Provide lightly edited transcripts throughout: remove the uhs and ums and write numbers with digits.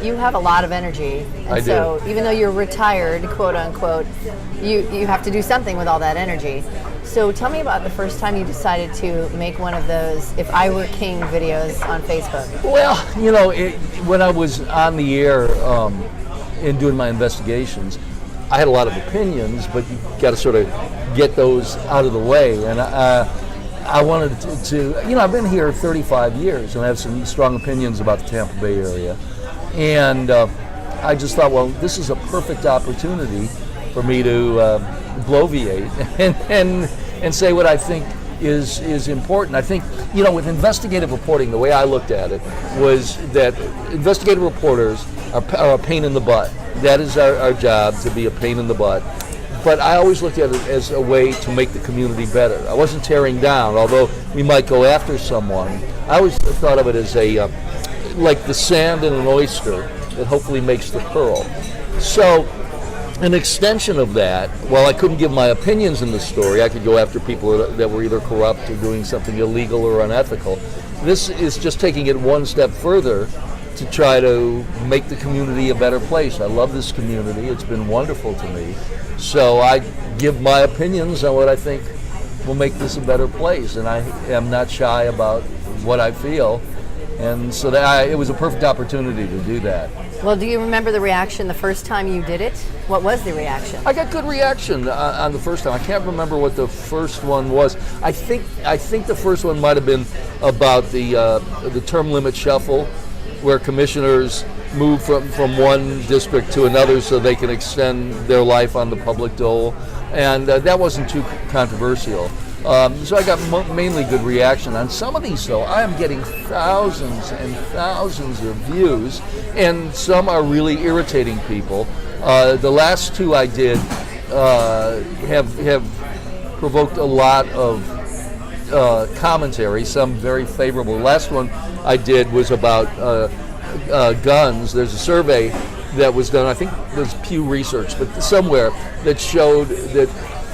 you have a lot of energy. And I do. So even though you're retired, quote unquote, you have to do something with all that energy. So tell me about the first time you decided to make one of those "If I Were King" videos on Facebook. Well, you know, when I was on the air and doing my investigations, I had a lot of opinions, but you got to sort of get those out of the way. And I wanted to, you know, I've been here 35 years and I have some strong opinions about the Tampa Bay area. And I just thought, well, this is a perfect opportunity for me to bloviate and say what I think is important. I think, you know, with investigative reporting, the way I looked at it was that investigative reporters are a pain in the butt. That is our job, to be a pain in the butt. But I always looked at it as a way to make the community better. I wasn't tearing down, although we might go after someone. I always thought of it as like the sand in an oyster that hopefully makes the pearl. So an extension of that, while I couldn't give my opinions in the story, I could go after people that were either corrupt or doing something illegal or unethical. This is just taking it one step further to try to make the community a better place. I love this community. It's been wonderful to me. So I give my opinions on what I think will make this a better place, and I am not shy about what I feel. And so it was a perfect opportunity to do that. Well, do you remember the reaction the first time you did it? What was the reaction? I got good reaction on the first time. I can't remember what the first one was. I think the first one might have been about the term limit shuffle, where commissioners move from one district to another so they can extend their life on the public dole, and that wasn't too controversial. So I got mainly good reaction on some of these. Though I am getting thousands and thousands of views, and some are really irritating people. The last two I did have provoked a lot of commentary, some very favorable. The last one I did was about guns. There's a survey that was done, I think it was Pew Research, but somewhere, that showed that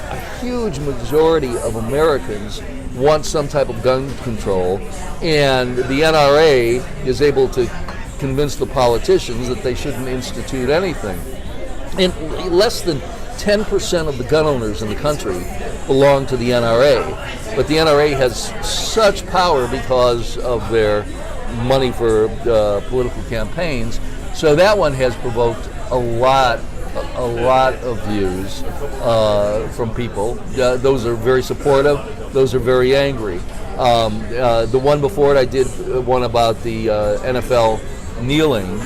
a huge majority of Americans want some type of gun control, and the NRA is able to convince the politicians that they shouldn't institute anything. And less than 10% of the gun owners in the country belong to the NRA, but the NRA has such power because of their money for political campaigns. So that one has provoked a lot of views from people. Those are very supportive. Those are very angry. The one before it, I did one about the NFL kneeling,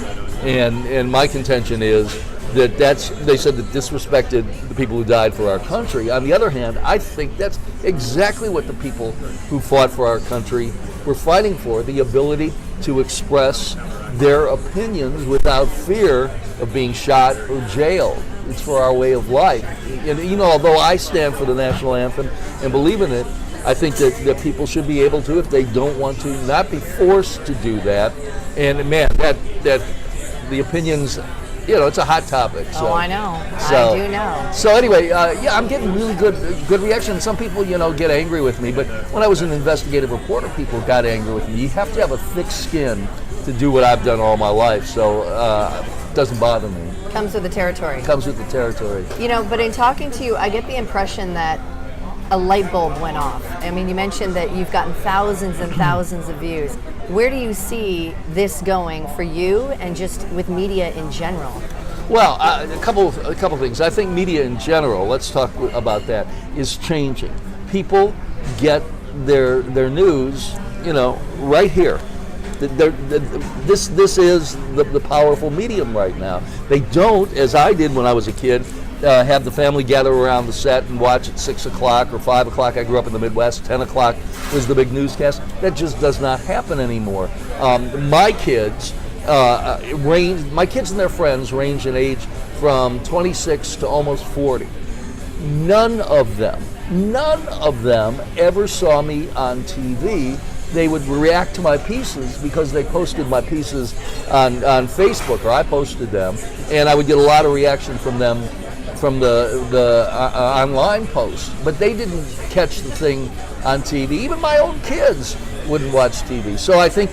and my contention is that they said that disrespected the people who died for our country. On the other hand, I think that's exactly what the people who fought for our country were fighting for, the ability to express their opinions without fear of being shot or jailed. It's for our way of life. And, you know, although I stand for the national anthem and believe in it, I think that people should be able to, if they don't want to, not be forced to do that. And man, that the opinions, you know, it's a hot topic. So, I know. I do know. So anyway, yeah, I'm getting really good reaction. Some people, you know, get angry with me, but when I was an investigative reporter, people got angry with me. You have to have a thick skin to do what I've done all my life, so it doesn't bother me. Comes with the territory. Comes with the territory. You know, but in talking to you, I get the impression that a light bulb went off. I mean, you mentioned that you've gotten thousands and thousands of views. Where do you see this going for you and just with media in general? Well, a couple things. I think media in general, let's talk about that, is changing. People get their news, you know, right here. This is the powerful medium right now. They don't, as I did when I was a kid, have the family gather around the set and watch at 6 o'clock or 5 o'clock. I grew up in the Midwest. 10 o'clock was the big newscast. That just does not happen anymore. My kids and their friends range in age from 26 to almost 40. None of them ever saw me on TV. They would react to my pieces because they posted my pieces on Facebook, or I posted them, and I would get a lot of reaction from them from the online posts. But they didn't catch the thing on TV. Even my own kids wouldn't watch TV. So I think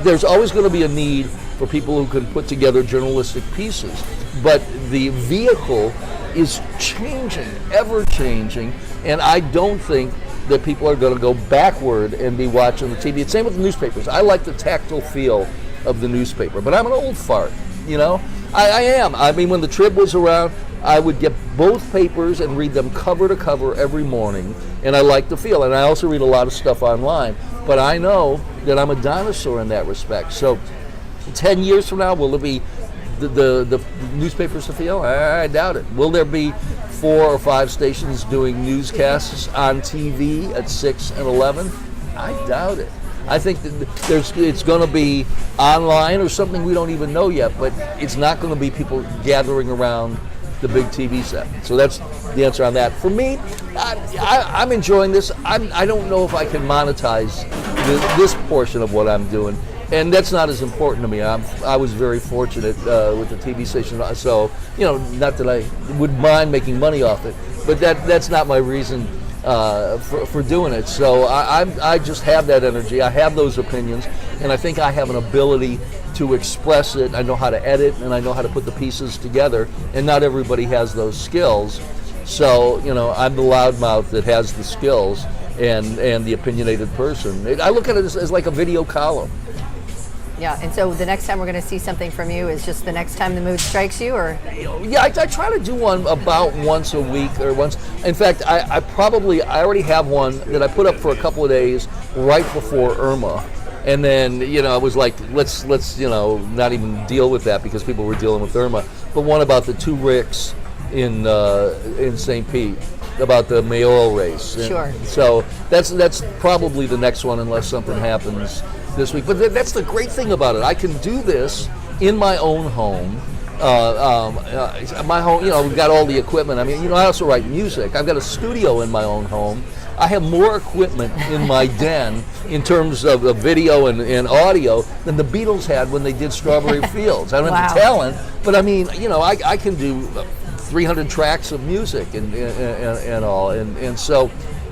there's always going to be a need for people who can put together journalistic pieces. But the vehicle is changing, ever changing, and I don't think that people are going to go backward and be watching the TV. It's same with the newspapers. I like the tactile feel of the newspaper, but I'm an old fart, you know? I am. I mean, when the Trib was around, I would get both papers and read them cover to cover every morning, and I like the feel. And I also read a lot of stuff online, but I know that I'm a dinosaur in that respect. So 10 years from now, will it be the newspapers to feel? I doubt it. Will there be 4 or 5 stations doing newscasts on TV at 6 and 11? I doubt it. I think that it's going to be online or something we don't even know yet, but it's not going to be people gathering around the big TV set. So that's the answer on that. For me, I'm enjoying this. I don't know if I can monetize this portion of what I'm doing, and that's not as important to me. I was very fortunate with the TV station, so not that I would mind making money off it, but that's not my reason for doing it. So I just have that energy. I have those opinions, and I think I have an ability to express it. I know how to edit, and I know how to put the pieces together, and not everybody has those skills. So I'm the loudmouth that has the skills and the opinionated person. I look at it as like a video column. Yeah, and so the next time we're going to see something from you is just the next time the mood strikes you, or? Yeah, I try to do one about once a week or once. In fact, I already have one that I put up for a couple of days right before Irma. And then, I was like, let's not even deal with that because people were dealing with Irma. But one about the 2 ricks in St. Pete, about the mayoral race. Sure. So that's probably the next one unless something happens this week. But that's the great thing about it. I can do this in my own home. My home, we've got all the equipment. I mean, I also write music. I've got a studio in my own home. I have more equipment in my den in terms of video and audio than the Beatles had when they did Strawberry Fields. I don't have the talent, but I mean, I can do 300 tracks of music and all, and so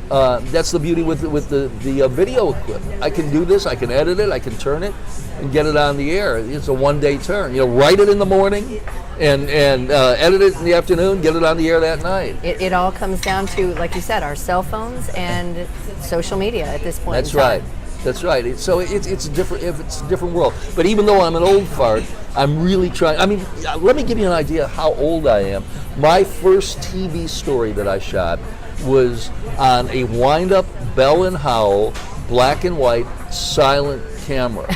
that's the beauty with the video equipment. I can do this. I can edit it. I can turn it and get it on the air. It's a one-day turn. Write it in the morning and edit it in the afternoon. Get it on the air that night. It all comes down to, like you said, our cell phones and social media at this point. That's right. That's right. So it's a different world. But even though I'm an old fart, I'm really trying. I mean, let me give you an idea of how old I am. My first TV story that I shot was on a wind-up Bell and Howell black and white silent camera.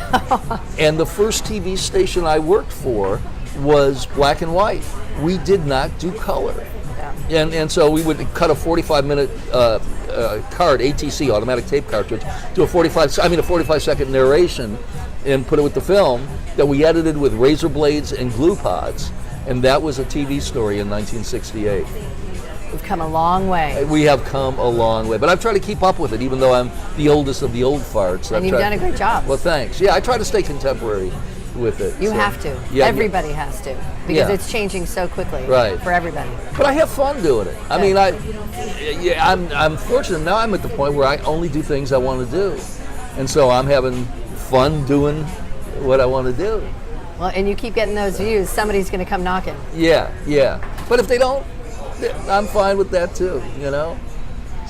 And the first TV station I worked for was black and white. We did not do color. Yeah. And so we would cut a 45-minute card, ATC, automatic tape cartridge, to a 45-second narration and put it with the film that we edited with razor blades and glue pods. And that was a TV story in 1968. We've come a long way. We have come a long way, but I've tried to keep up with it, even though I'm the oldest of the old farts. And you've done a great job. Well, thanks. Yeah, I try to stay contemporary with it. You have to. Yeah, everybody has to, because it's changing so quickly. Right. For everybody. But I have fun doing it. I mean, I'm fortunate now. I'm at the point where I only do things I want to do, and so I'm having fun doing what I want to do. Well, and you keep getting those views. Somebody's going to come knocking. Yeah. But if they don't, I'm fine with that too,